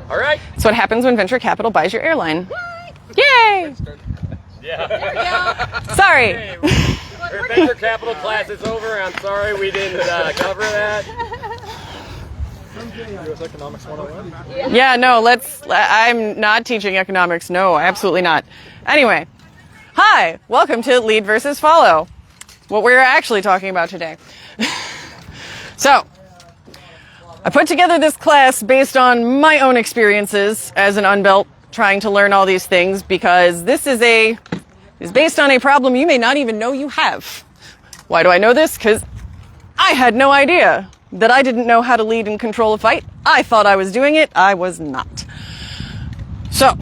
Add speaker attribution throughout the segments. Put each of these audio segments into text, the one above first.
Speaker 1: All right.
Speaker 2: That's what happens when venture capital buys your airline. Yay!
Speaker 1: Yeah.
Speaker 3: There we go.
Speaker 2: Sorry.
Speaker 1: Hey, our venture capital class is over. I'm sorry we didn't cover that.
Speaker 4: US Economics 101?
Speaker 2: Yeah, no, I'm not teaching economics. No, absolutely not. Anyway, hi, welcome to Lead versus Follow, what we're actually talking about today. So, I put together this class based on my own experiences as an unbelt trying to learn all these things, because this is based on a problem you may not even know you have. Why do I know this? Because I had no idea that I didn't know how to lead and control a fight. I thought I was doing it. I was not. So,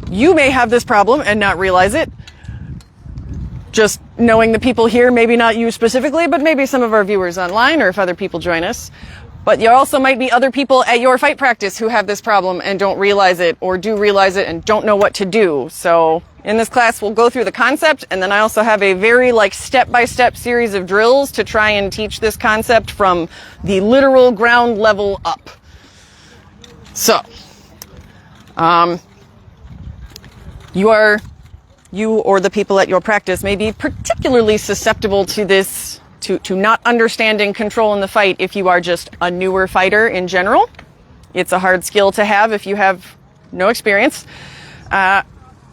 Speaker 2: you may have this problem and not realize it. Just knowing the people here, maybe not you specifically, but maybe some of our viewers online, or if other people join us. But there also might be other people at your fight practice who have this problem and don't realize it, or do realize it and don't know what to do. So in this class, we'll go through the concept, and then I also have a very step-by-step series of drills to try and teach this concept from the literal ground level up. So, you or the people at your practice may be particularly susceptible to this, to not understanding control in the fight if you are just a newer fighter in general. It's a hard skill to have if you have no experience.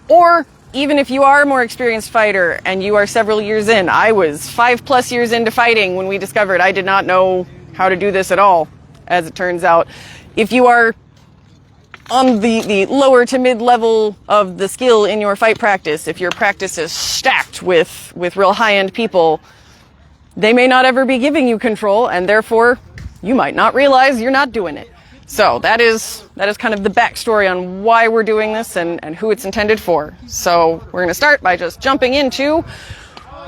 Speaker 2: Or even if you are a more experienced fighter and you are several years in. I was 5+ years into fighting when we discovered I did not know how to do this at all, as it turns out. If you are on the lower to mid level of the skill in your fight practice, if your practice is stacked with real high-end people, they may not ever be giving you control, and therefore you might not realize you're not doing it. So that is kind of the backstory on why we're doing this and who it's intended for. So we're going to start by just jumping into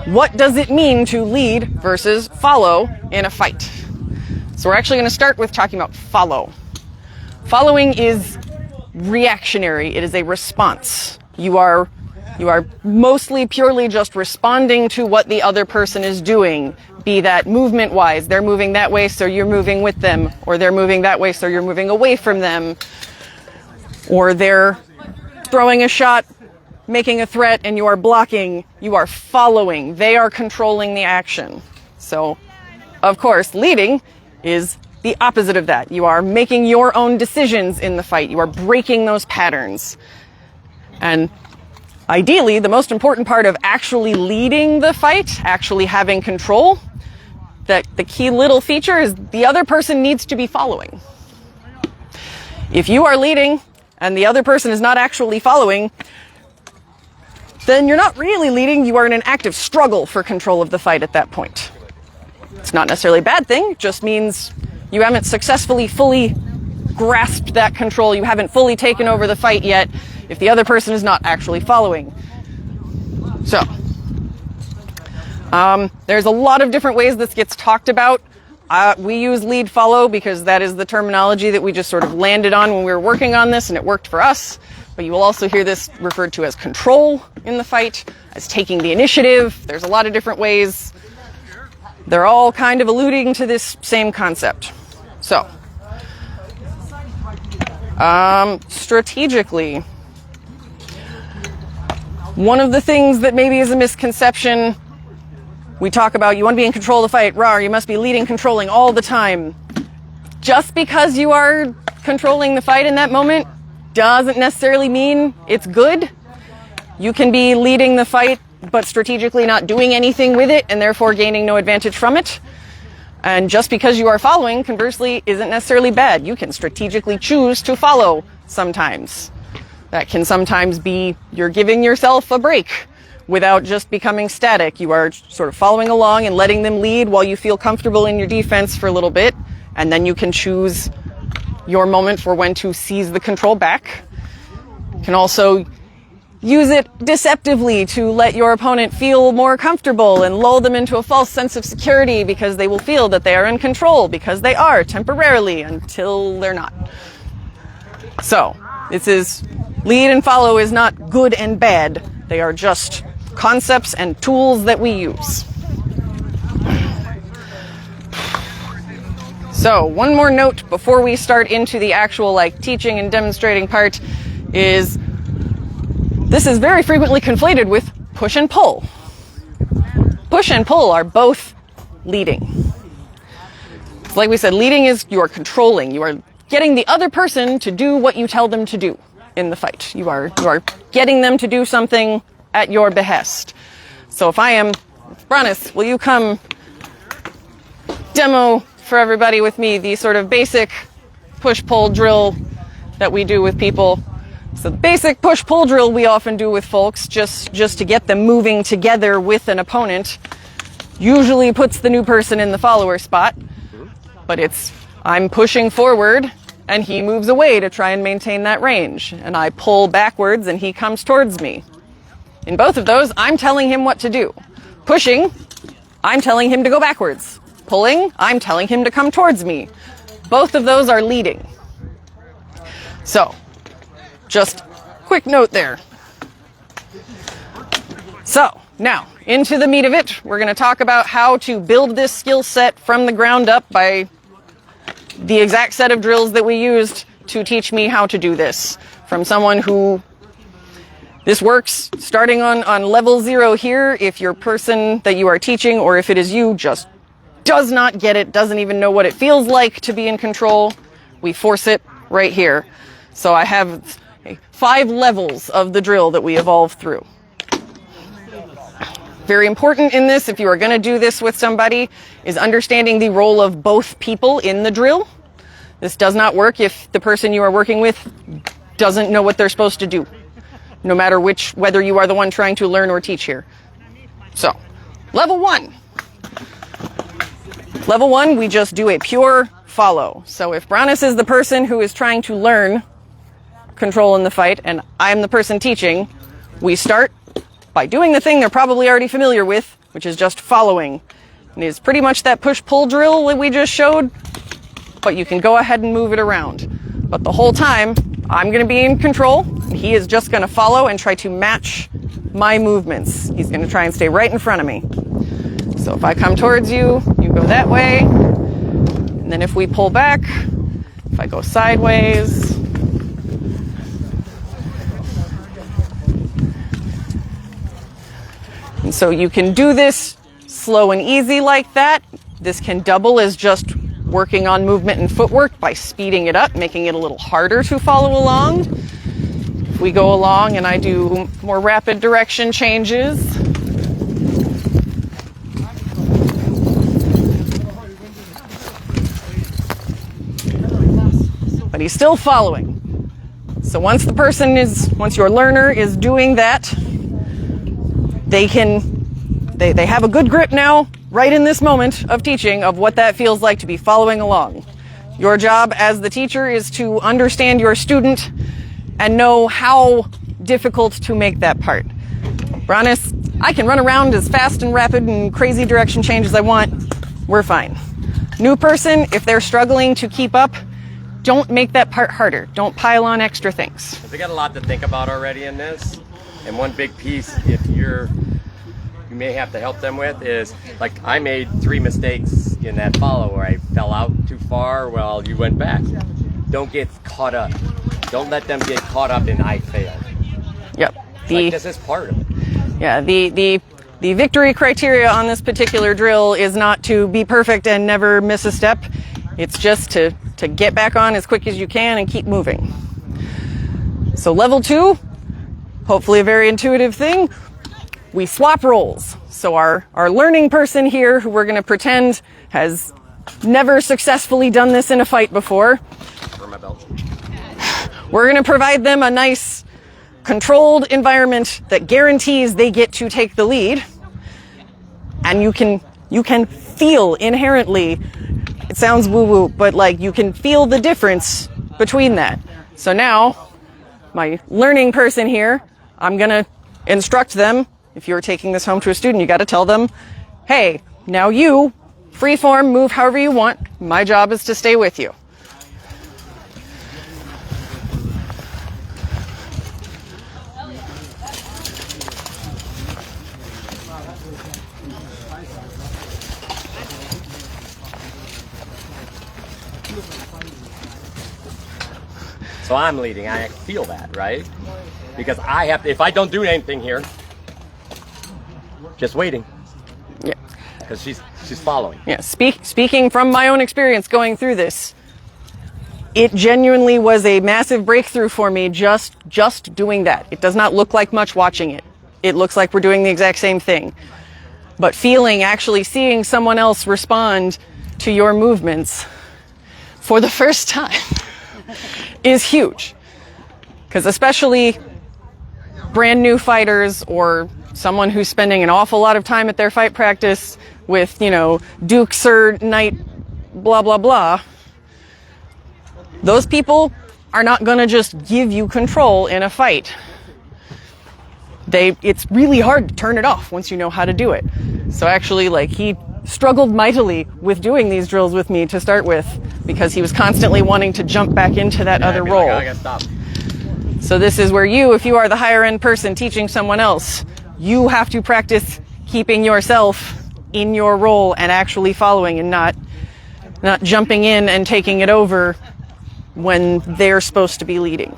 Speaker 2: what does it mean to lead versus follow in a fight. So we're actually going to start with talking about follow. Following is reactionary. It is a response. You are mostly purely just responding to what the other person is doing, be that movement-wise. They're moving that way, so you're moving with them, or they're moving that way, so you're moving away from them, or they're throwing a shot, making a threat, and you are blocking. You are following. They are controlling the action. So, of course, leading is the opposite of that. You are making your own decisions in the fight. You are breaking those patterns. And ideally, the most important part of actually leading the fight, actually having control, that the key little feature is the other person needs to be following. If you are leading and the other person is not actually following, then you're not really leading. You are in an active struggle for control of the fight at that point. It's not necessarily a bad thing. It just means you haven't successfully fully grasped that control. You haven't fully taken over the fight yet if the other person is not actually following. So, there's a lot of different ways this gets talked about. We use lead follow because that is the terminology that we just sort of landed on when we were working on this, and it worked for us. But you will also hear this referred to as control in the fight, as taking the initiative. There's a lot of different ways. They're all kind of alluding to this same concept. So, strategically, one of the things that maybe is a misconception, we talk about you want to be in control of the fight, rawr, you must be leading, controlling all the time. Just because you are controlling the fight in that moment doesn't necessarily mean it's good. You can be leading the fight but strategically not doing anything with it and therefore gaining no advantage from it. And just because you are following, conversely, isn't necessarily bad. You can strategically choose to follow sometimes. That can sometimes be you're giving yourself a break without just becoming static. You are sort of following along and letting them lead while you feel comfortable in your defense for a little bit, and then you can choose your moment for when to seize the control back. You can also use it deceptively to let your opponent feel more comfortable and lull them into a false sense of security because they will feel that they are in control, because they are temporarily until they're not. So, this is lead and follow is not good and bad. They are just concepts and tools that we use. So one more note before we start into the actual like teaching and demonstrating part is this is very frequently conflated with push and pull. Push and pull are both leading. Like we said, leading is you are controlling. You are getting the other person to do what you tell them to do in the fight. You are getting them to do something at your behest. So if I am, Bronis, will you come demo for everybody with me the sort of basic push-pull drill that we do with people? So the basic push-pull drill we often do with folks just to get them moving together with an opponent usually puts the new person in the follower spot. But it's, I'm pushing forward and he moves away to try and maintain that range. And I pull backwards and he comes towards me. In both of those, I'm telling him what to do. Pushing, I'm telling him to go backwards. Pulling, I'm telling him to come towards me. Both of those are leading. So, just quick note there. So, now, into the meat of it, we're going to talk about how to build this skill set from the ground up by the exact set of drills that we used to teach me how to do this. From someone who, this works starting on level 0 here, if your person that you are teaching, or if it is you, just does not get it, doesn't even know what it feels like to be in control, we force it right here. So I have 5 levels of the drill that we evolve through. Very important in this, if you are going to do this with somebody, is understanding the role of both people in the drill. This does not work if the person you are working with doesn't know what they're supposed to do, no matter whether you are the one trying to learn or teach here. So, level 1. Level 1, we just do a pure follow. So if Bronis is the person who is trying to learn control in the fight, and I'm the person teaching, we start by doing the thing they're probably already familiar with, which is just following. And it's pretty much that push-pull drill that we just showed, but you can go ahead and move it around. But the whole time, I'm going to be in control, and he is just going to follow and try to match my movements. He's going to try and stay right in front of me. So if I come towards you, you go that way, and then if we pull back, if I go sideways, and so you can do this slow and easy like that. This can double as just working on movement and footwork by speeding it up, making it a little harder to follow along. If we go along and I do more rapid direction changes, but he's still following. So once your learner is doing that, they have a good grip now, right in this moment of teaching, of what that feels like to be following along. Your job as the teacher is to understand your student and know how difficult to make that part. Bronis, I can run around as fast and rapid and crazy direction change as I want. We're fine. New person, if they're struggling to keep up, don't make that part harder. Don't pile on extra things.
Speaker 1: They got a lot to think about already in this. And one big piece, if you may have to help them with, is like I made 3 mistakes in that follow where I fell out too far while you went back. Don't get caught up. Don't let them get caught up in I failed.
Speaker 2: Yep.
Speaker 1: This is part of it.
Speaker 2: Yeah. The victory criteria on this particular drill is not to be perfect and never miss a step. It's just to get back on as quick as you can and keep moving. So level 2. Hopefully a very intuitive thing. We swap roles. So our learning person here, who we're going to pretend has never successfully done this in a fight before,
Speaker 1: For my belt.
Speaker 2: we're going to provide them a nice controlled environment that guarantees they get to take the lead. And you can feel inherently, it sounds woo-woo, but like you can feel the difference between that. So now, my learning person here, I'm going to instruct them. If you're taking this home to a student, you got to tell them, hey, now you, freeform, move however you want. My job is to stay with you.
Speaker 1: So I'm leading. I feel that, right? Because I have to, if I don't do anything here, just waiting.
Speaker 2: Yeah.
Speaker 1: Because she's following.
Speaker 2: Yeah. Speaking from my own experience going through this, it genuinely was a massive breakthrough for me just doing that. It does not look like much watching it. It looks like we're doing the exact same thing. But actually seeing someone else respond to your movements for the first time is huge. Because especially brand new fighters or someone who's spending an awful lot of time at their fight practice with, Duke, Sir, Knight, blah, blah, blah. Those people are not going to just give you control in a fight. It's really hard to turn it off once you know how to do it. So actually, he struggled mightily with doing these drills with me to start with because he was constantly wanting to jump back into that other role.
Speaker 1: I gotta stop.
Speaker 2: So this is where if you are the higher end person teaching someone else, you have to practice keeping yourself in your role and actually following and not jumping in and taking it over when they're supposed to be leading.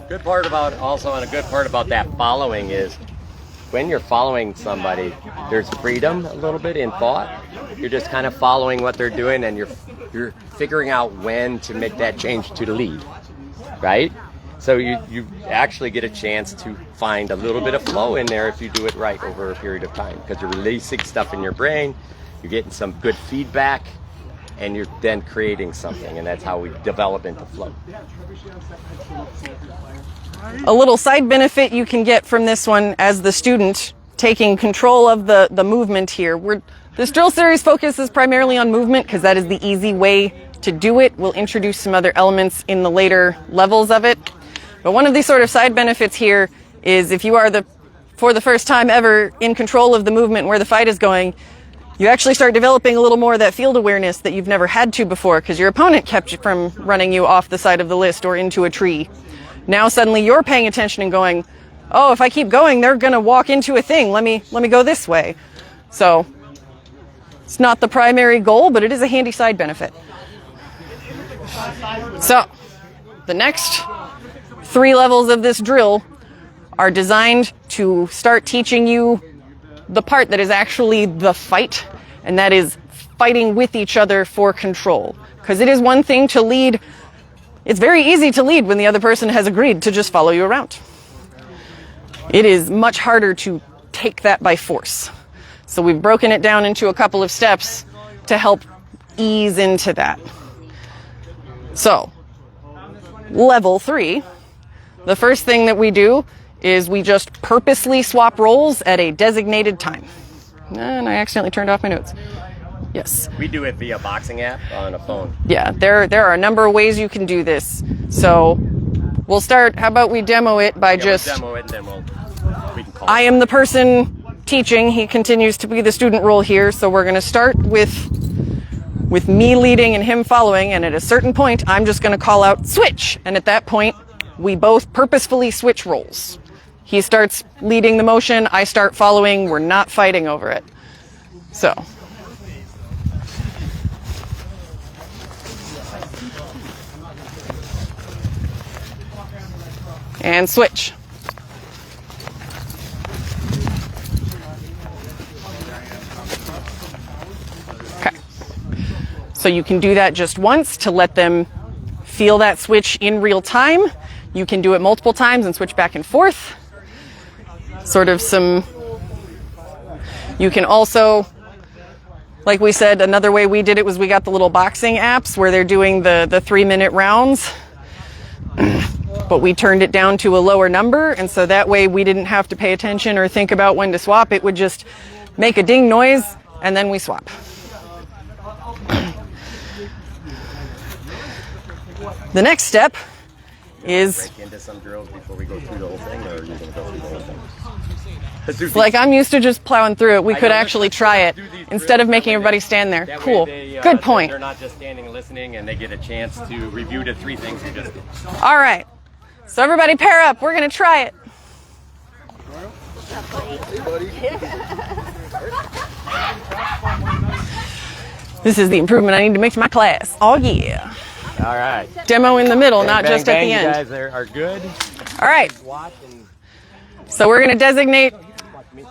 Speaker 1: Good part about that following is when you're following somebody, there's freedom a little bit in thought. You're just kind of following what they're doing, and you're figuring out when to make that change to the lead, right? So you actually get a chance to find a little bit of flow in there if you do it right over a period of time, because you're releasing stuff in your brain, you're getting some good feedback, and you're then creating something, and that's how we develop into flow.
Speaker 2: A little side benefit you can get from this one as the student taking control of the movement here. This drill series focuses primarily on movement because that is the easy way to do it. We'll introduce some other elements in the later levels of it. But one of these sort of side benefits here is if you are for the first time ever in control of the movement where the fight is going, you actually start developing a little more of that field awareness that you've never had to before because your opponent kept you from running you off the side of the list or into a tree. Now suddenly you're paying attention and going, oh, if I keep going, they're going to walk into a thing. Let me go this way. So it's not the primary goal, but it is a handy side benefit. So the next 3 levels of this drill are designed to start teaching you the part that is actually the fight, and that is fighting with each other for control. Because it is one thing to lead. It's very easy to lead when the other person has agreed to just follow you around. It is much harder to take that by force. So we've broken it down into a couple of steps to help ease into that. So, level 3, the first thing that we do is we just purposely swap roles at a designated time. And I accidentally turned off my notes. Yes.
Speaker 1: We do it via boxing app on a phone.
Speaker 2: Yeah, there are a number of ways you can do this. So we'll start, how about we demo it by
Speaker 1: We'll demo it and then we can call
Speaker 2: I am the person teaching. He continues to be the student role here. So we're going to start with me leading and him following. And at a certain point, I'm just going to call out switch. And at that point, we both purposefully switch roles. He starts leading the motion. I start following. We're not fighting over it. So. And switch. Okay. So you can do that just once to let them feel that switch in real time. You can do it multiple times and switch back and forth. You can also, like we said, another way we did it was we got the little boxing apps where they're doing the 3-minute rounds. But we turned it down to a lower number, and so that way we didn't have to pay attention or think about when to swap. It would just make a ding noise, and then we swap. The next step is...
Speaker 1: break into some drills before we go through the whole thing, or are you going to go through the whole thing?
Speaker 2: Like, I'm used to just plowing through it. We could actually try it instead of making everybody stand there. Cool. Good point.
Speaker 1: They're not just standing and listening, and they get a chance to review the 3 things we just did.
Speaker 2: All right. So everybody pair up. We're going to try it. This is the improvement I need to make to my class. Oh, yeah.
Speaker 1: All right.
Speaker 2: Demo in the middle,
Speaker 1: Bang,
Speaker 2: not
Speaker 1: bang,
Speaker 2: just
Speaker 1: bang.
Speaker 2: at the
Speaker 1: You
Speaker 2: end.
Speaker 1: guys are good.
Speaker 2: All right.
Speaker 1: Watch and
Speaker 2: So we're going to designate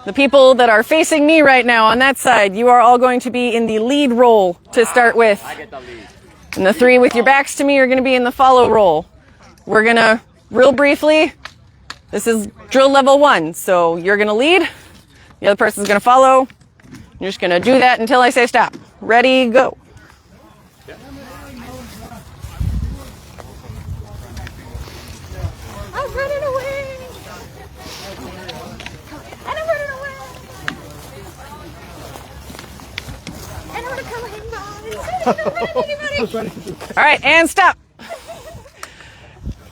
Speaker 2: the people that are facing me right now on that side. You are all going to be in the lead role to start with.
Speaker 1: I get the lead.
Speaker 2: And the three with your backs to me are going to be in the follow role. We're going to, real briefly, this is drill level 1. So you're going to lead. The other person's going to follow. You're just going to do that until I say stop. Ready, go.
Speaker 3: I'm running away. And I'm running away. And I'm gonna come hang by. I don't find anybody.
Speaker 2: All right, and stop.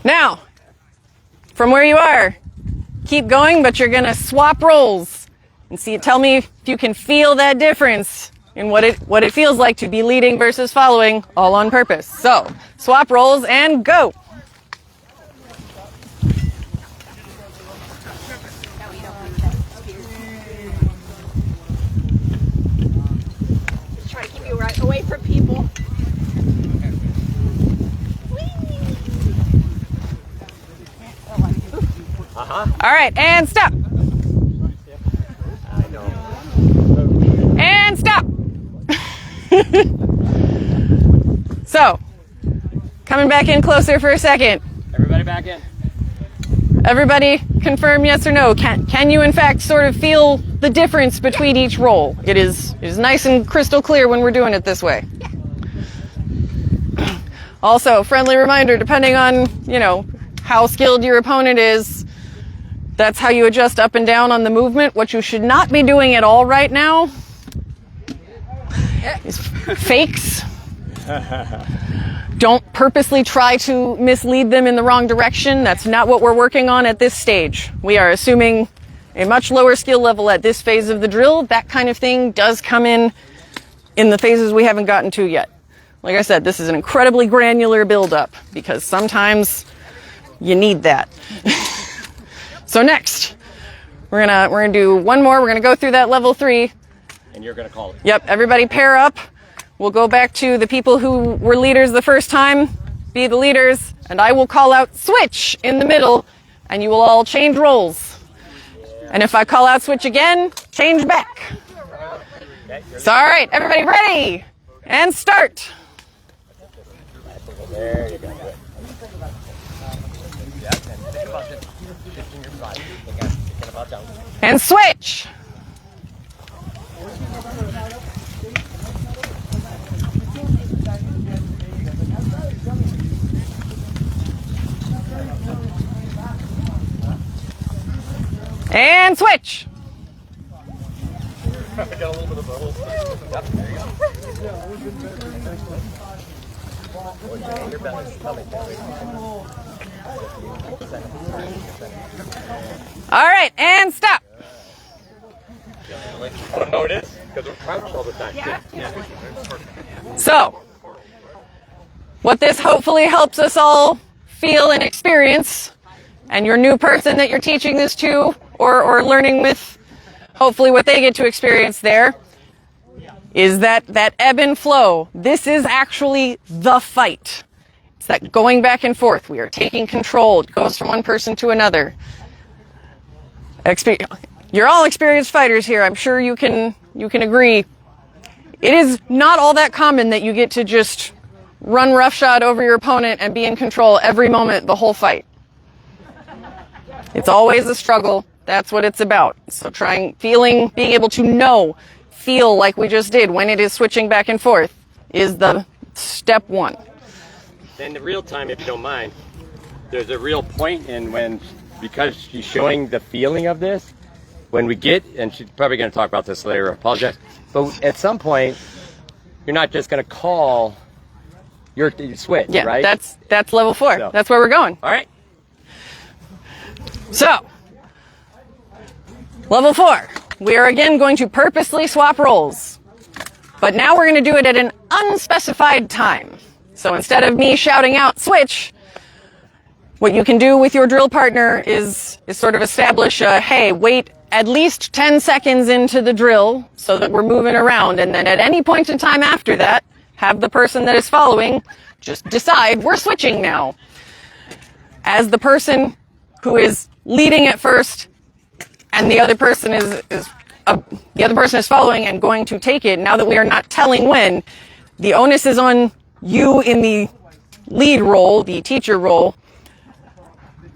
Speaker 2: Now, from where you are, keep going, but you're going to swap roles and see. Tell me if you can feel that difference in what it feels like to be leading versus following, all on purpose. So, swap roles and go.
Speaker 3: Just try to keep you right away from people.
Speaker 2: All right, and stop.
Speaker 1: I know.
Speaker 2: And stop. So, coming back in closer for a second.
Speaker 1: Everybody back in.
Speaker 2: Everybody confirm yes or no. Can you in fact sort of feel the difference between each role? It is nice and crystal clear when we're doing it this way. Also, friendly reminder, depending on, how skilled your opponent is, that's how you adjust up and down on the movement. What you should not be doing at all right now is fakes. Don't purposely try to mislead them in the wrong direction. That's not what we're working on at this stage. We are assuming a much lower skill level at this phase of the drill. That kind of thing does come in the phases we haven't gotten to yet. Like I said, this is an incredibly granular build-up because sometimes you need that. So next, we're gonna do one more. We're gonna go through that level 3.
Speaker 1: And you're going to call it.
Speaker 2: Yep, everybody pair up. We'll go back to the people who were leaders the first time, be the leaders, and I will call out switch in the middle, and you will all change roles. And if I call out switch again, change back. So, all right, everybody ready? And start.
Speaker 1: There you go. Good. Yeah, and think about this. Shifting your body. Thinking about down.
Speaker 2: And switch. And switch.
Speaker 4: I got a little bit of a whole.
Speaker 1: Your belly's coming down.
Speaker 2: All right, and stop.
Speaker 1: I don't know what it is because we're crouched all the time.
Speaker 2: So, what this hopefully helps us all feel and experience, and your new person that you're teaching this to or learning with, hopefully what they get to experience there, is that ebb and flow. This is actually the fight. It's that going back and forth. We are taking control. It goes from one person to another. You're all experienced fighters here. I'm sure you can agree. It is not all that common that you get to just run roughshod over your opponent and be in control every moment, the whole fight. It's always a struggle. That's what it's about. So being able to feel like we just did when it is switching back and forth is the step 1.
Speaker 1: In the real time, if you don't mind, there's a real point in because she's showing the feeling of this, when we get, and she's probably going to talk about this later, I apologize, but at some point, you're not just going to call your switch,
Speaker 2: Yeah,
Speaker 1: right?
Speaker 2: that's level 4.
Speaker 1: So.
Speaker 2: That's where we're going.
Speaker 1: All right.
Speaker 2: So, level 4. We are again going to purposely swap roles. But now we're going to do it at an unspecified time. So instead of me shouting out switch, what you can do with your drill partner is sort of establish hey, wait at least 10 seconds into the drill so that we're moving around. And then at any point in time after that, have the person that is following just decide we're switching now. As the person who is leading at first and the other person is following and going to take it, now that we are not telling when, the onus is on you in the lead role, the teacher role,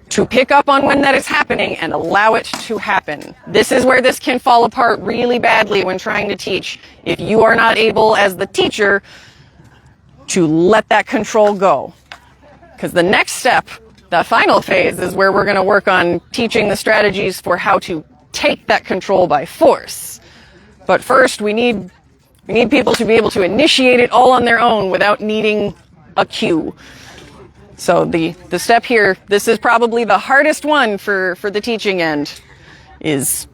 Speaker 2: to pick up on when that is happening and allow it to happen. This is where this can fall apart really badly when trying to teach. If you are not able, as the teacher, to let that control go. Because the next step, the final phase, is where we're going to work on teaching the strategies for how to take that control by force. But first, we need people to be able to initiate it all on their own without needing a cue. So the step here, this is probably the hardest one for the teaching end, is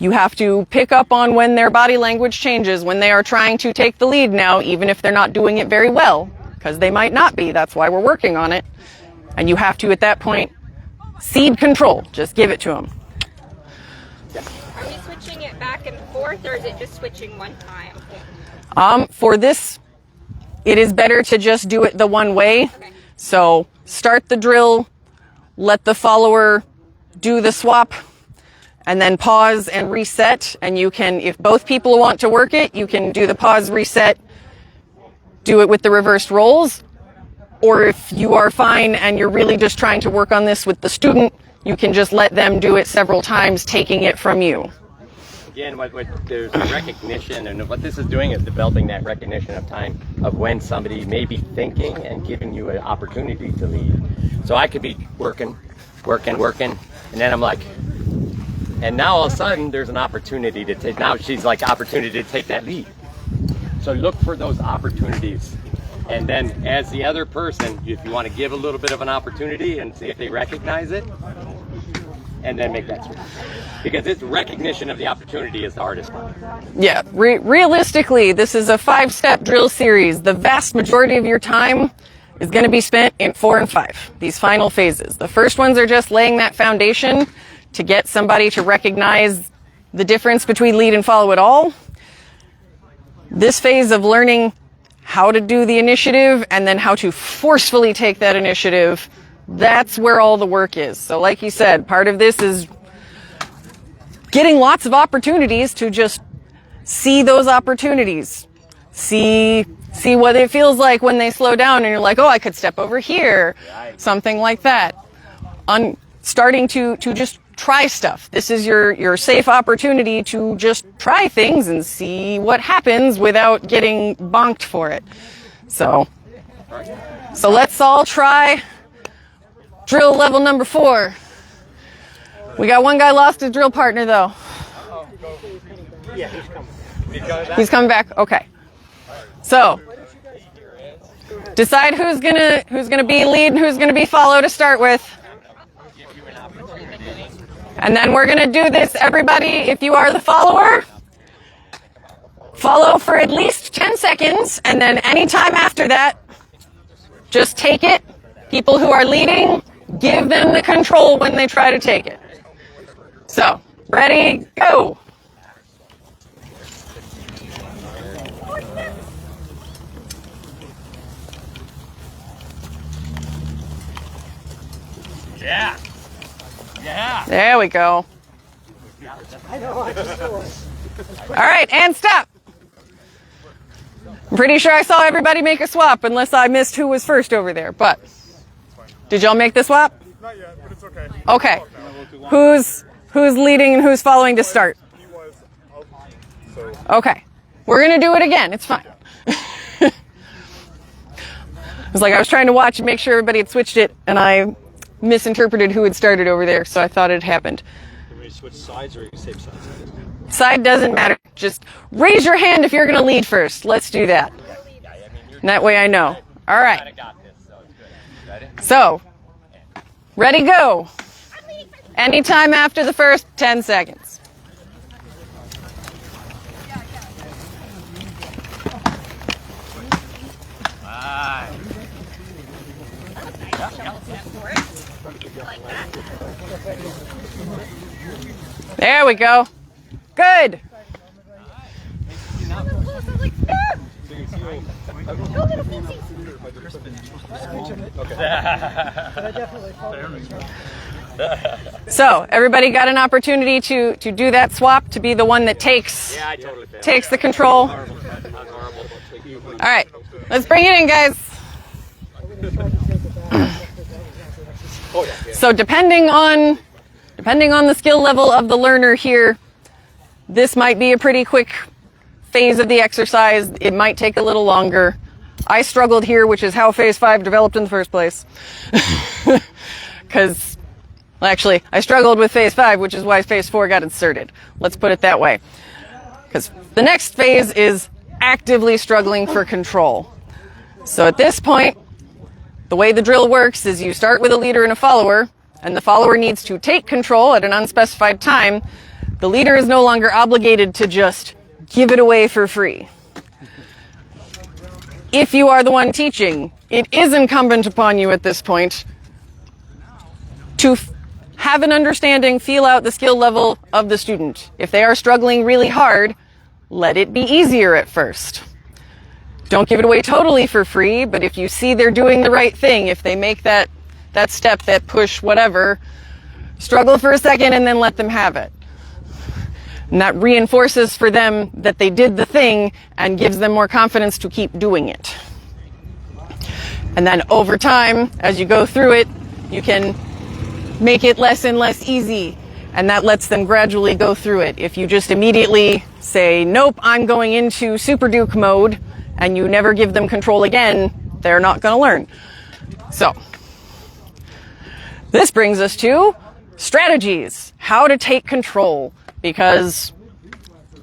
Speaker 2: you have to pick up on when their body language changes, when they are trying to take the lead now, even if they're not doing it very well, because they might not be. That's why we're working on it. And you have to, at that point, cede control. Just give it to them.
Speaker 3: Are we switching it back and forth, or is it just switching one time?
Speaker 2: For this, it is better to just do it the one way.
Speaker 3: Okay.
Speaker 2: So start the drill, let the follower do the swap, and then pause and reset. And you can, if both people want to work it, you can do the pause, reset, do it with the reversed roles. Or if you are fine and you're really just trying to work on this with the student, you can just let them do it several times, taking it from you.
Speaker 1: Again, there's a recognition, and what this is doing is developing that recognition of time of when somebody may be thinking and giving you an opportunity to lead. So I could be working, and then I'm like, and now all of a sudden there's an opportunity to take, now she's like opportunity to take that lead. So look for those opportunities. And then as the other person, if you want to give a little bit of an opportunity and see if they recognize it, and then make that switch. Because it's recognition of the opportunity is the hardest part.
Speaker 2: Yeah, realistically, this is a 5-step drill series. The vast majority of your time is going to be spent in 4 and 5, these final phases. The first ones are just laying that foundation to get somebody to recognize the difference between lead and follow at all. This phase of learning how to do the initiative and then how to forcefully take that initiative, that's where all the work is. So like you said, part of this is getting lots of opportunities to just see those opportunities. See what it feels like when they slow down and you're like, oh, I could step over here. Something like that. Starting to just try stuff. This is your safe opportunity to just try things and see what happens without getting bonked for it. So let's all try drill level number 4. We got one guy lost his drill partner though.
Speaker 4: Yeah, he's coming.
Speaker 2: He's coming back. Okay. So decide who's gonna be lead and who's gonna be follow to start with. And then we're gonna do this, everybody, if you are the follower, follow for at least 10 seconds, and then anytime after that, just take it. People who are leading, give them the control when they try to take it. So, ready, go.
Speaker 1: Yeah. Yeah.
Speaker 2: There we go. All right, and stop. I'm pretty sure I saw everybody make a swap, unless I missed who was first over there. But did y'all make the swap?
Speaker 4: Not yet, but it's okay.
Speaker 2: Okay. Who's leading and who's following to start?
Speaker 4: He was out, so.
Speaker 2: Okay. We're gonna do it again. It's fine. It was like I was trying to watch and make sure everybody had switched it, and I misinterpreted who had started over there, so I thought it happened.
Speaker 4: Can we switch sides or you save sides?
Speaker 2: Side doesn't matter. Just raise your hand if you're going to lead first. Let's do that. And that way I know. All right. So, ready, go. Anytime after the first 10 seconds. There we go. Good. So everybody got an opportunity to do that swap, to be the one that takes
Speaker 1: Yeah, I totally failed.
Speaker 2: takes the control.
Speaker 1: That was horrible.
Speaker 2: All right, let's bring it in, guys. So depending on the skill level of the learner here, this might be a pretty quick phase of the exercise. It might take a little longer. I struggled here, which is how phase 5 developed in the first place. Because, well, actually, I struggled with phase 5, which is why phase 4 got inserted. Let's put it that way. Because the next phase is actively struggling for control. So at this point, the way the drill works is you start with a leader and a follower, and the follower needs to take control at an unspecified time. The leader is no longer obligated to just give it away for free. If you are the one teaching, it is incumbent upon you at this point to have an understanding, feel out the skill level of the student. If they are struggling really hard, let it be easier at first. Don't give it away totally for free, but if you see they're doing the right thing, if they make that step, that push, whatever, struggle for a second and then let them have it. And that reinforces for them that they did the thing and gives them more confidence to keep doing it. And then over time, as you go through it, you can make it less and less easy. And that lets them gradually go through it. If you just immediately say, nope, I'm going into Super Duke mode, and you never give them control again, they're not going to learn. So, this brings us to strategies, how to take control. Because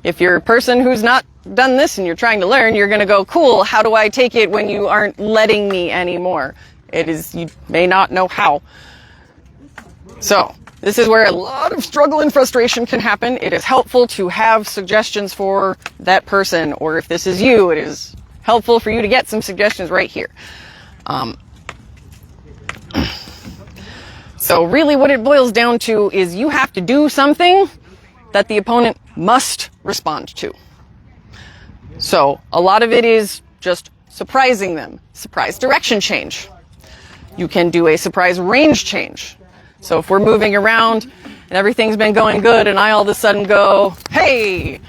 Speaker 2: if you're a person who's not done this and you're trying to learn, you're going to go, cool, how do I take it when you aren't letting me anymore? You may not know how. So, this is where a lot of struggle and frustration can happen. It is helpful to have suggestions for that person, or if this is you, it is helpful for you to get some suggestions right here. So really what it boils down to is you have to do something that the opponent must respond to. So a lot of it is just surprising them. Surprise direction change. You can do a surprise range change. So if we're moving around and everything's been going good and I all of a sudden go, hey!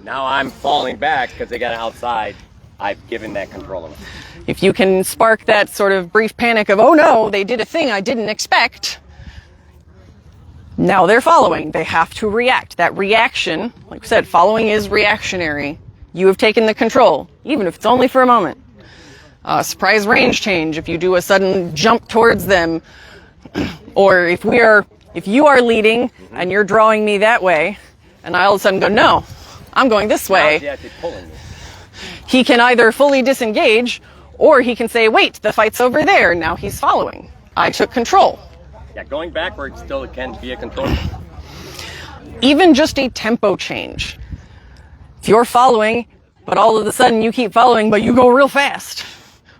Speaker 1: Now I'm falling back because they got outside. I've given that control away.
Speaker 2: If you can spark that sort of brief panic of, oh no, they did a thing I didn't expect. Now they're following. They have to react. That reaction, like we said, following is reactionary. You have taken the control, even if it's only for a moment. Surprise range change, if you do a sudden jump towards them, or if you are leading and you're drawing me that way, and I all of a sudden go, no, I'm going this way.
Speaker 1: Yeah, they're pulling me.
Speaker 2: He can either fully disengage, or he can say, wait, the fight's over there. Now he's following. I took control.
Speaker 1: Yeah, going backwards still can be a control.
Speaker 2: Even just a tempo change. If you're following, but all of a sudden you keep following, but you go real fast,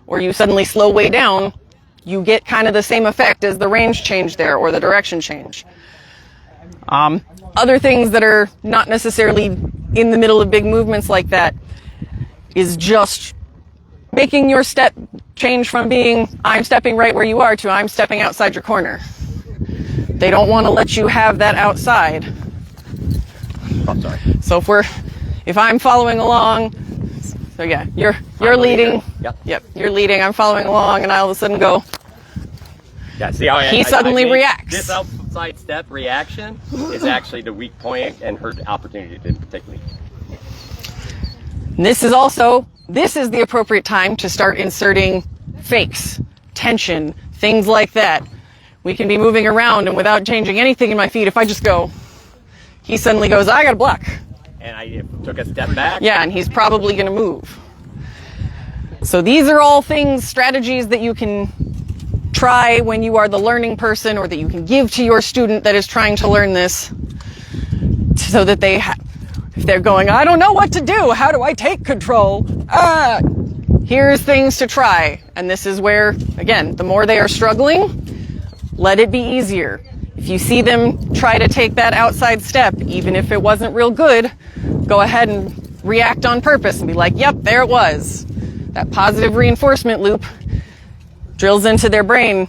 Speaker 2: or you suddenly slow way down, you get kind of the same effect as the range change there, or the direction change. Other things that are not necessarily in the middle of big movements like that is just making your step change from being I'm stepping right where you are to I'm stepping outside your corner. They don't want to let you have that outside.
Speaker 1: I'm sorry.
Speaker 2: So if I'm following along, so yeah, you're leading. Yep, you're leading. I'm following along, and I all of a sudden go.
Speaker 1: Yeah, see how
Speaker 2: He suddenly reacts.
Speaker 1: This outside step reaction is actually the weak point and her opportunity to take lead.
Speaker 2: This is the appropriate time to start inserting fakes, tension, things like that. We can be moving around, and without changing anything in my feet, if I just go, he suddenly goes, I got a block.
Speaker 1: And I took a step back.
Speaker 2: Yeah, and he's probably going to move. So these are all things, strategies that you can try when you are the learning person, or that you can give to your student that is trying to learn this, so that if they're going, I don't know what to do, how do I take control? Here's things to try. And this is where, again, the more they are struggling, let it be easier. If you see them try to take that outside step, even if it wasn't real good, go ahead and react on purpose and be like, yep, there it was. That positive reinforcement loop. drills into their brain,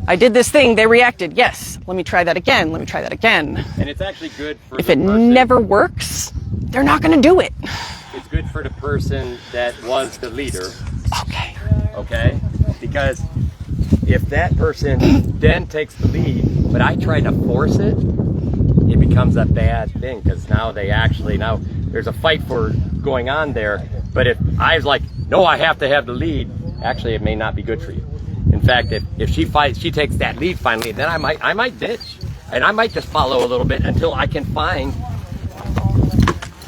Speaker 2: I did this thing, they reacted, yes, let me try that again, let me try that again.
Speaker 1: And it's actually good for
Speaker 2: If
Speaker 1: the
Speaker 2: it
Speaker 1: person.
Speaker 2: never works, they're not going to do it.
Speaker 1: It's good for the person that was the leader.
Speaker 2: Okay.
Speaker 1: Okay? Because if that person then takes the lead, but I try to force it, it becomes a bad thing because now there's a fight for going on there. But if I was like, no, I have to have the lead, actually it may not be good for you. In fact, if she takes that lead finally, then I might ditch. And I might just follow a little bit until I can find,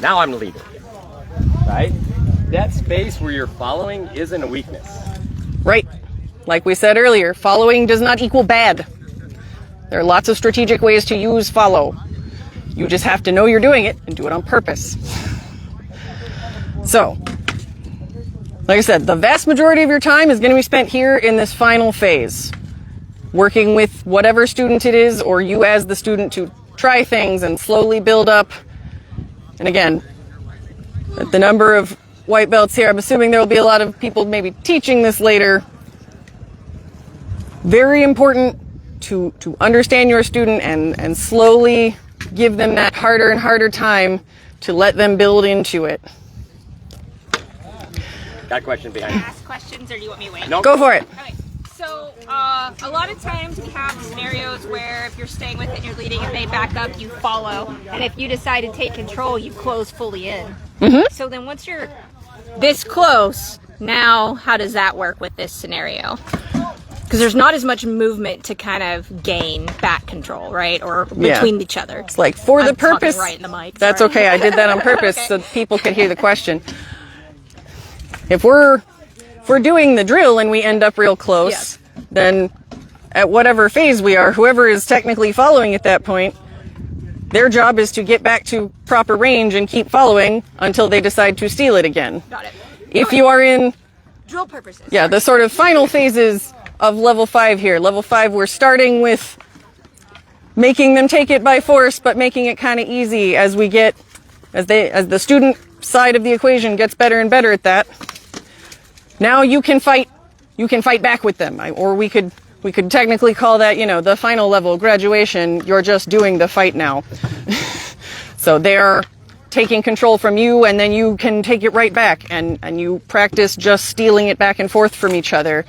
Speaker 1: now I'm the leader, right? That space where you're following isn't a weakness.
Speaker 2: Right. Like we said earlier, following does not equal bad. There are lots of strategic ways to use follow. You just have to know you're doing it and do it on purpose. So, like I said, the vast majority of your time is going to be spent here in this final phase, working with whatever student it is, or you as the student, to try things and slowly build up. And again, at the number of white belts here, I'm assuming there will be a lot of people maybe teaching this later. Very important to understand your student and slowly give them that harder and harder time to let them build into it.
Speaker 1: Got a question behind
Speaker 3: Can I
Speaker 1: you.
Speaker 3: ask questions, or do you want me to wait?
Speaker 1: Nope.
Speaker 2: Go for it.
Speaker 3: Okay. So, a lot of times we have scenarios where if you're staying with it and you're leading and they back up, you follow. And if you decide to take control, you close fully in. So then once you're this close, now how does that work with this scenario? Because there's not as much movement to kind of gain back control, right? Or between each other.
Speaker 2: It's like, for the
Speaker 3: I'm talking
Speaker 2: purpose,
Speaker 3: right in the mic,
Speaker 2: that's
Speaker 3: sorry.
Speaker 2: okay, I did that on purpose
Speaker 3: Okay.
Speaker 2: so people could hear the question. If we're doing the drill and we end up real close,
Speaker 3: Yes.
Speaker 2: then at whatever phase we are, whoever is technically following at that point, their job is to get back to proper range and keep following until they decide to steal it again.
Speaker 3: Got it.
Speaker 2: If you are in,
Speaker 3: Drill purposes.
Speaker 2: yeah, the sort of final phases of level 5 here. Level 5, we're starting with making them take it by force, but making it kind of easy as we get, as the student side of the equation gets better and better at that. Now you can fight back with them, or we could technically call that, the final level, graduation. You're just doing the fight now. So they're taking control from you, and then you can take it right back, and you practice just stealing it back and forth from each other.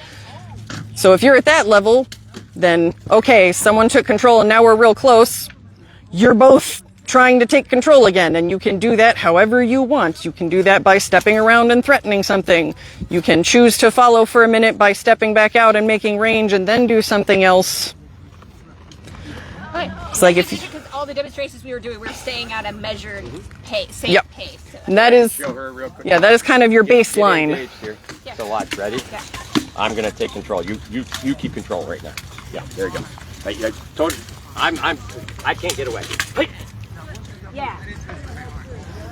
Speaker 2: So if you're at that level, then okay, someone took control and now we're real close. You're both trying to take control again, and you can do that however you want. You can do that by stepping around and threatening something. You can choose to follow for a minute by stepping back out and making range and then do something else.
Speaker 3: Okay.
Speaker 2: It's like if
Speaker 3: because all the demonstrations we were doing, we were staying at a measured pace, same
Speaker 2: Yep.
Speaker 3: pace.
Speaker 2: and that is,
Speaker 1: Show her real quick.
Speaker 2: yeah, that is kind of your
Speaker 1: Get
Speaker 2: baseline.
Speaker 1: engaged here.
Speaker 3: Yeah.
Speaker 1: So watch, ready?
Speaker 3: Yeah.
Speaker 1: I'm gonna take control. You keep control right now. Yeah, there you go. Right, yeah, totally. I can't get away. Hey!
Speaker 3: Yeah.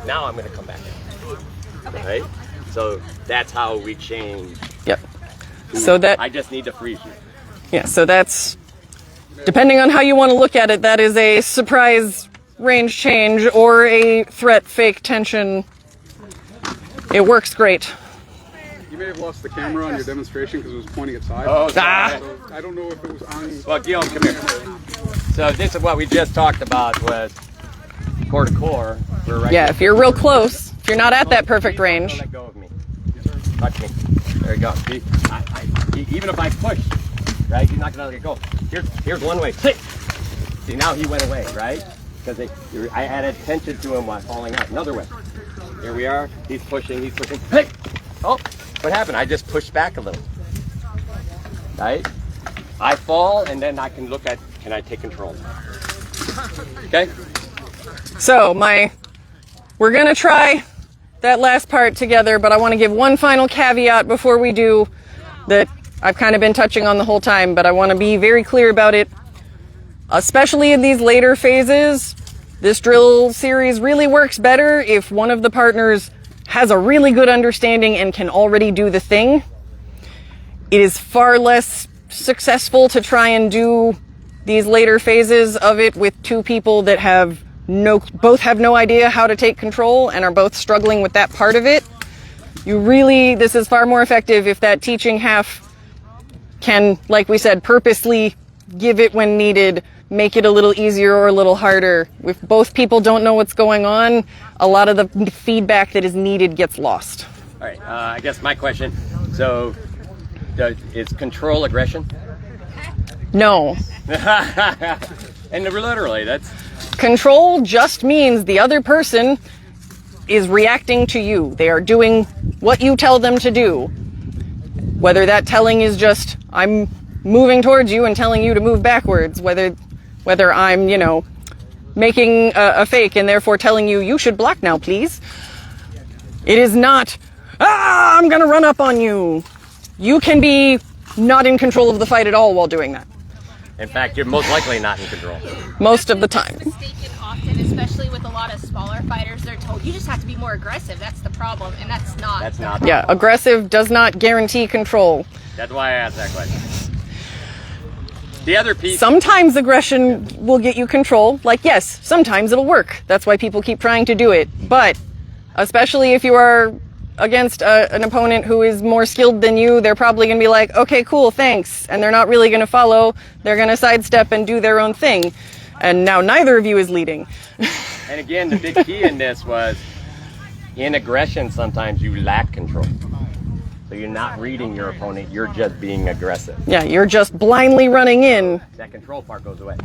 Speaker 1: Now I'm gonna come back.
Speaker 3: Okay.
Speaker 1: Right? So that's how we change.
Speaker 2: Yep. So that,
Speaker 1: I just need to freeze you.
Speaker 2: yeah, so that's, depending on how you want to look at it, that is a surprise range change or a threat fake tension. It works great.
Speaker 5: You may have lost the camera on your demonstration because it was pointing at side.
Speaker 1: Oh,
Speaker 2: Ah.
Speaker 5: So I don't know if it was on.
Speaker 1: Well, Guillaume, come here. So this is what we just talked about was core to core. We're right
Speaker 2: Yeah,
Speaker 1: here.
Speaker 2: if you're real close, if you're not at that perfect range.
Speaker 1: Let go of me. Touch me. There you go. See, even if I push, right, he's not gonna let it go. Here's one way. See, now he went away, right? Because I added tension to him while falling out. Another way. Here we are. He's pushing. Hey! Oh, what happened? I just pushed back a little. Right? I fall, and then I can look at, can I take control? Okay?
Speaker 2: So we're gonna try that last part together, but I want to give one final caveat before we do that I've kind of been touching on the whole time, but I want to be very clear about it. Especially in these later phases, this drill series really works better if one of the partners has a really good understanding and can already do the thing. It is far less successful to try and do these later phases of it with two people that both have no idea how to take control and are both struggling with that part of it. This is far more effective if that teaching half can, like we said, purposely give it when needed, make it a little easier or a little harder. If both people don't know what's going on, a lot of the feedback that is needed gets lost.
Speaker 1: All right, I guess my question, so is control aggression?
Speaker 2: No.
Speaker 1: And literally, that's...
Speaker 2: Control just means the other person is reacting to you. They are doing what you tell them to do. Whether that telling is just, I'm moving towards you and telling you to move backwards, whether I'm, making a fake and therefore telling you, you should block now, please. It is not, I'm gonna run up on you. You can be not in control of the fight at all while doing that.
Speaker 1: In fact, you're most likely not in control.
Speaker 2: Most of the time.
Speaker 3: That's mistaken often, especially with a lot of smaller fighters. They're told, you just have to be more aggressive. That's the problem, and that's not.
Speaker 1: That's not.
Speaker 2: Yeah, aggressive does not guarantee control.
Speaker 1: That's why I asked that question. The other piece...
Speaker 2: Sometimes aggression will get you control. Like, yes, sometimes it'll work. That's why people keep trying to do it. But especially if you are against an opponent who is more skilled than you, they're probably going to be like, okay, cool, thanks. And they're not really going to follow. They're going to sidestep and do their own thing. And now neither of you is leading.
Speaker 1: And again, the big key in this was, in aggression, sometimes you lack control. So you're not reading your opponent, you're just being aggressive.
Speaker 2: Yeah, you're just blindly running in.
Speaker 1: That control part goes away.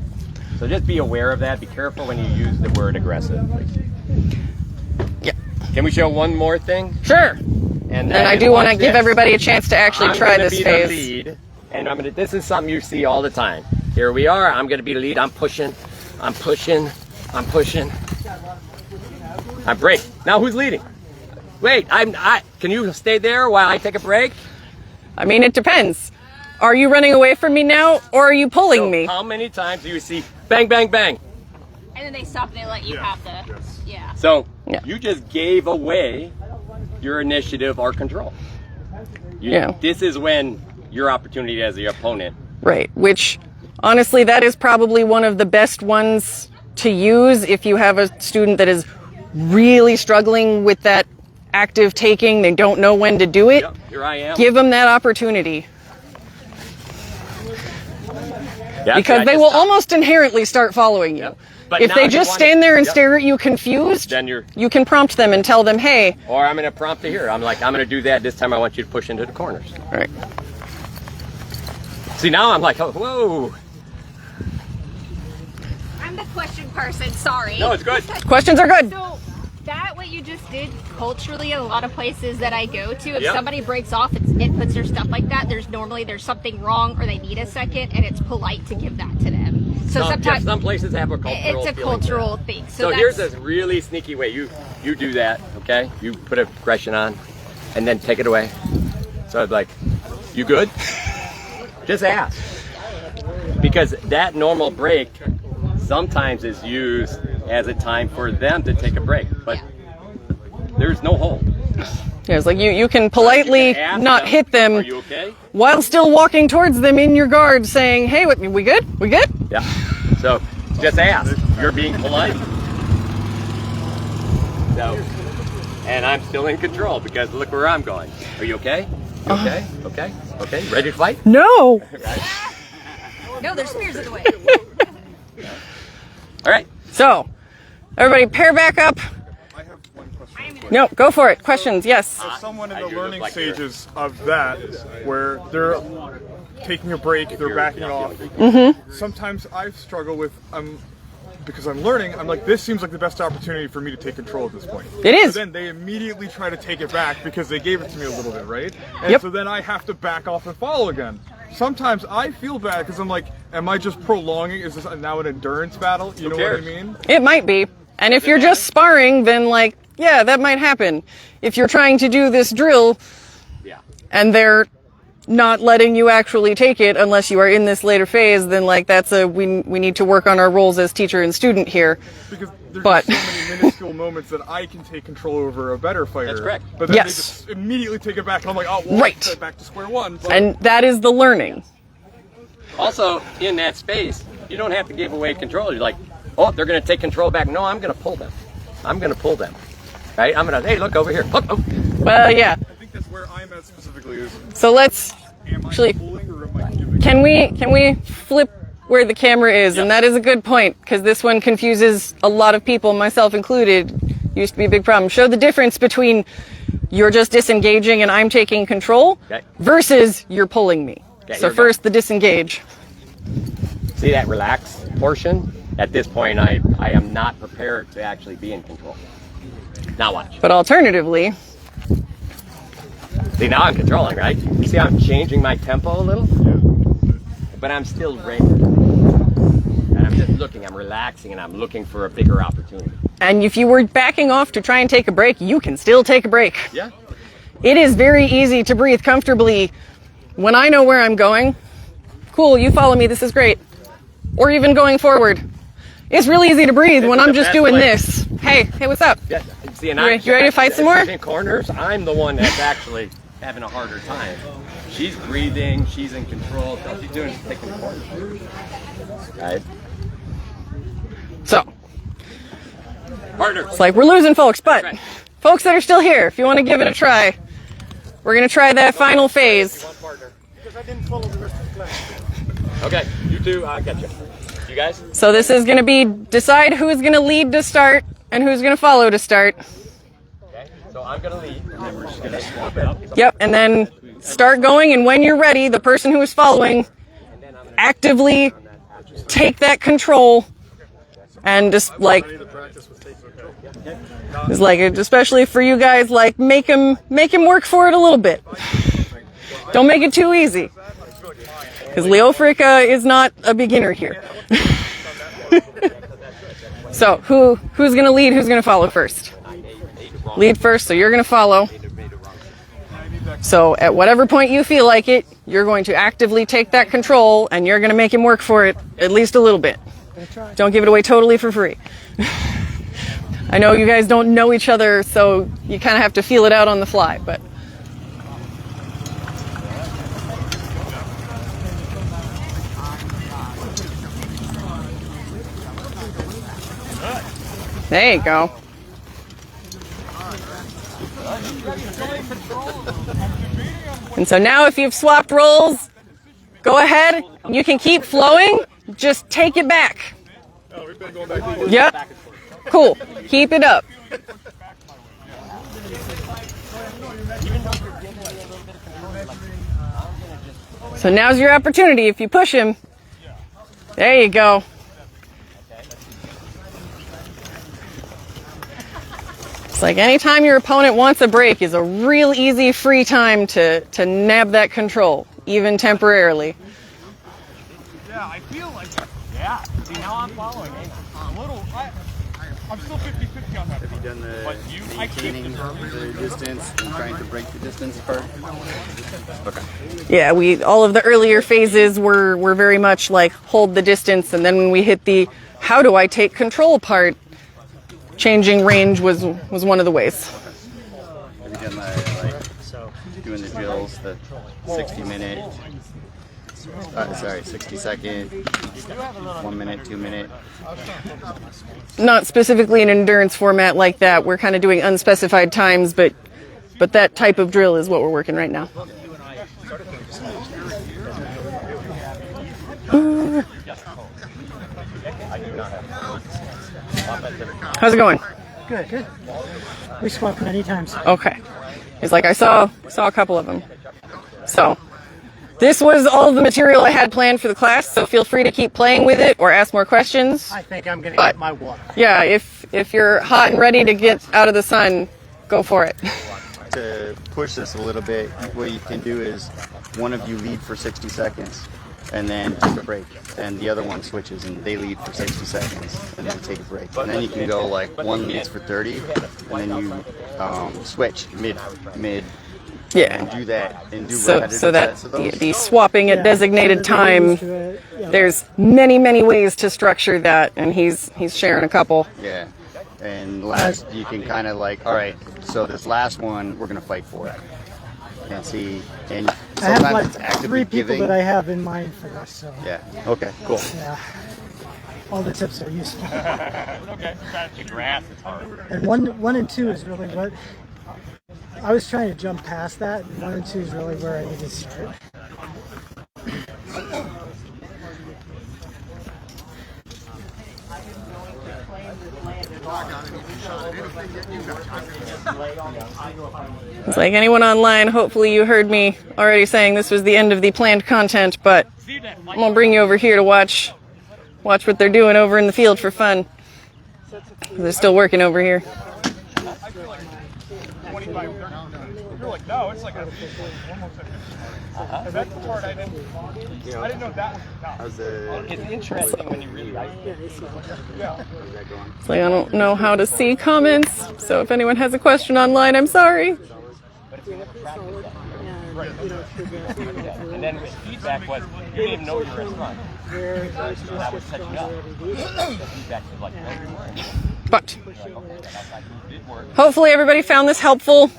Speaker 1: So just be aware of that. Be careful when you use the word aggressive.
Speaker 2: Yeah.
Speaker 1: Can we show one more thing?
Speaker 2: Sure.
Speaker 1: And
Speaker 2: I do want to give everybody a chance to actually try this phase.
Speaker 1: Lead, and this is something you see all the time. Here we are. I'm going to be the lead. I'm pushing. I break. Now who's leading? Wait, can you stay there while I take a break?
Speaker 2: I mean, it depends. Are you running away from me now, or are you pulling me?
Speaker 1: How many times do you see bang, bang, bang?
Speaker 3: And then they stop and they let you have the, yeah.
Speaker 1: So you just gave away your initiative or control. This is when your opportunity as the opponent.
Speaker 2: Right, which honestly, that is probably one of the best ones to use if you have a student that is really struggling with that active taking. They don't know when to do it.
Speaker 1: Yep, here I am.
Speaker 2: Give them that opportunity.
Speaker 1: Yeah,
Speaker 2: because they will almost inherently start following you.
Speaker 1: Yep. But
Speaker 2: if they just stand there and stare at you confused,
Speaker 1: then
Speaker 2: you can prompt them and tell them, hey.
Speaker 1: Or I'm going to prompt it here. I'm going to do that. This time I want you to push into the corners.
Speaker 2: All right.
Speaker 1: See, now I'm like, oh, whoa.
Speaker 3: I'm the question person, sorry.
Speaker 1: No, it's good.
Speaker 2: Questions are good.
Speaker 3: So, what you just did culturally in a lot of places that I go to, if
Speaker 1: Yep.
Speaker 3: somebody breaks off and inputs or stuff like that, there's something wrong or they need a second, and it's polite to give that to them. So sometimes
Speaker 1: some places have a cultural
Speaker 3: it's a cultural thing.
Speaker 1: So here's a really sneaky way. You do that, okay? You put aggression on and then take it away. So I'd like, you good? Just ask. Because that normal break sometimes is used as a time for them to take a break, but there's no hold.
Speaker 2: Yeah, it's like you can politely not hit them
Speaker 1: Are you okay?
Speaker 2: while still walking towards them in your guard saying, hey, we good? We good?
Speaker 1: Yeah. So just ask. You're being polite. So, and I'm still in control because look where I'm going. Are you okay? You okay? Okay? Okay? Ready to fight?
Speaker 2: No.
Speaker 3: no, there's spears in the way.
Speaker 1: All right.
Speaker 2: So, everybody pair back up.
Speaker 4: I have one question.
Speaker 2: No, go for it. Questions, yes.
Speaker 4: So someone in
Speaker 1: I
Speaker 4: the
Speaker 1: do look
Speaker 4: learning
Speaker 1: like you're-
Speaker 4: stages of that, where they're taking a break, they're backing off. Sometimes I struggle with, because I'm learning, I'm like, this seems like the best opportunity for me to take control at this point.
Speaker 2: It is.
Speaker 4: So then they immediately try to take it back because they gave it to me a little bit, right? And
Speaker 2: Yep.
Speaker 4: so then I have to back off and follow again. Sometimes I feel bad because I'm like, am I just prolonging? Is this now an endurance battle? You know what I
Speaker 1: cares?
Speaker 4: mean?
Speaker 2: It might be. And if you're just sparring, then yeah, that might happen. If you're trying to do this drill
Speaker 1: Yeah.
Speaker 2: and they're not letting you actually take it unless you are in this later phase, then that's we need to work on our roles as teacher and student here.
Speaker 4: Because there's
Speaker 2: But-
Speaker 4: just so many minuscule moments that I can take control over a better fighter.
Speaker 1: That's correct.
Speaker 4: But then
Speaker 2: Yes.
Speaker 4: they just immediately take it back, and I'm like, oh, well,
Speaker 2: Right.
Speaker 4: back to square one. But
Speaker 2: And that is the learning.
Speaker 1: Also, in that space, you don't have to give away control. You're like, oh, they're going to take control back. No, I'm going to pull them. I'm going to pull them. Right? I'm going to, hey, look over here. Look. Oh.
Speaker 2: Well, yeah.
Speaker 4: I think that's where I'm at specifically is,
Speaker 2: So let's
Speaker 4: am I
Speaker 2: actually,
Speaker 4: pulling or am I
Speaker 2: Can we flip where the camera is? And that is a good point, because this one confuses a lot of people, myself included. Used to be a big problem. Show the difference between you're just disengaging and I'm taking control versus you're pulling me. So first, the disengage.
Speaker 1: See that relax portion? At this point, I am not prepared to actually be in control. Now watch.
Speaker 2: But alternatively,
Speaker 1: see, now I'm controlling, right? You see how I'm changing my tempo a little? But I'm still ready. And I'm just looking, I'm relaxing, and I'm looking for a bigger opportunity.
Speaker 2: and if you were backing off to try and take a break, you can still take a break.
Speaker 1: Yeah.
Speaker 2: It is very easy to breathe comfortably when I know where I'm going. Cool, you follow me, this is great. Or even going forward. It's really easy to breathe when I'm just doing this. Hey, what's up?
Speaker 1: Yeah. See, and
Speaker 2: You ready to fight some more?
Speaker 1: In corners, I'm the one that's actually having a harder time. She's breathing, she's in control. All she's doing is taking corners. Right?
Speaker 2: So,
Speaker 1: Partner.
Speaker 2: it's like we're losing folks, but
Speaker 1: Right.
Speaker 2: folks that are still here, if you want to give it a try, we're going to try that final phase.
Speaker 1: One partner. Because I didn't follow the rest of the class. Okay, you two, I got you. You guys?
Speaker 2: So this is going to be decide who's going to lead to start and who's going to follow to start.
Speaker 1: Okay, so I'm going to lead, and then we're just going to swap it up.
Speaker 2: Yep, and then start going, and when you're ready, the person who is following actively take that control and just like, it's like, especially for you guys, like make him work for it a little bit. Don't make it too easy, because Leofrica is not a beginner here. So who's gonna lead? Who's gonna follow first? Lead first, so you're gonna follow. So at whatever point you feel like it, you're going to actively take that control and you're going to make him work for it at least a little bit. Don't give it away totally for free. I know you guys don't know each other, so you kind of have to feel it out on the fly, but there you go. And so now if you've swapped roles, go ahead. You can keep flowing. Just take it back. Yep. Cool. Keep it up. So now's your opportunity. If you push him, there you go. It's like anytime your opponent wants a break is a real easy free time to nab that control, even temporarily.
Speaker 4: Yeah, I feel like that. Yeah. See, now I'm following. A little. I'm still 50-50 on that.
Speaker 6: Have you done the maintaining the distance and trying to break the distance part? Okay.
Speaker 2: Yeah, all of the earlier phases were very much like hold the distance, and then when we hit the how do I take control part, changing range was one of the ways.
Speaker 6: Have you done like doing the drills, the 60-minute, 60-second, 1 minute, 2 minute?
Speaker 2: Not specifically an endurance format like that. We're kind of doing unspecified times, but that type of drill is what we're working right now. How's it going?
Speaker 7: Good. We swapped many times.
Speaker 2: Okay. It's like I saw a couple of them. So this was all of the material I had planned for the class, so feel free to keep playing with it or ask more questions.
Speaker 7: I think I'm going to get my water.
Speaker 2: Yeah, if you're hot and ready to get out of the sun, go for it.
Speaker 6: To push this a little bit, what you can do is one of you lead for 60 seconds and then take a break, and the other one switches and they lead for 60 seconds and then take a break. And then you can go like one leads for 30 and then you switch mid
Speaker 2: Yeah.
Speaker 6: and do that and do
Speaker 2: So
Speaker 6: repetitive
Speaker 2: that
Speaker 6: sets of those.
Speaker 2: the swapping at designated time, there's many ways to structure that, and he's sharing a couple.
Speaker 6: Yeah, and last you can kind of like, all right, so this last one we're gonna fight for it, and see, and
Speaker 7: I have
Speaker 6: sometimes
Speaker 7: like
Speaker 6: it's actively
Speaker 7: 3 people
Speaker 6: giving.
Speaker 7: that I have in mind for this, so
Speaker 6: Yeah. Okay. Cool.
Speaker 7: yeah. All the tips are useful.
Speaker 1: Okay. The grass is hard.
Speaker 7: And one and two is really what I was trying to jump past that. 1 and 2 is really where I need to start.
Speaker 2: It's like anyone online, hopefully you heard me already saying this was the end of the planned content, but I'm gonna bring you over here to watch what they're doing over in the field for fun. They're still working over here.
Speaker 4: I feel like 25, you're like, no, it's like a, almost like, that's the part I didn't know that was the top.
Speaker 1: It's interesting when you really like it.
Speaker 4: Yeah.
Speaker 2: It's like I don't know how to see comments, so if anyone has a question online, I'm sorry.
Speaker 1: And then the feedback was, you didn't even know you were a restaurant. So that was catching up. The feedback was like, no, you weren't.
Speaker 2: But
Speaker 1: It did work.
Speaker 2: hopefully everybody found this helpful.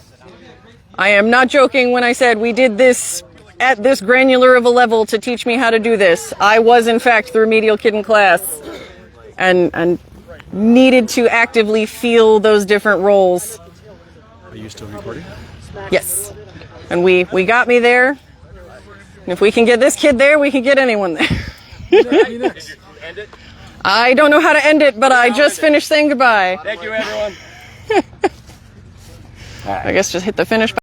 Speaker 2: I am not joking when I said we did this at this granular of a level to teach me how to do this. I was in fact the remedial kid in class and needed to actively feel those different roles.
Speaker 4: Are you still recording?
Speaker 2: Yes. And we got me there. And if we can get this kid there, we can get anyone there.
Speaker 4: Next.
Speaker 1: End it.
Speaker 2: I don't know how to end it, but I just finished saying goodbye.
Speaker 1: Thank you, everyone.
Speaker 2: I guess just hit the finish button.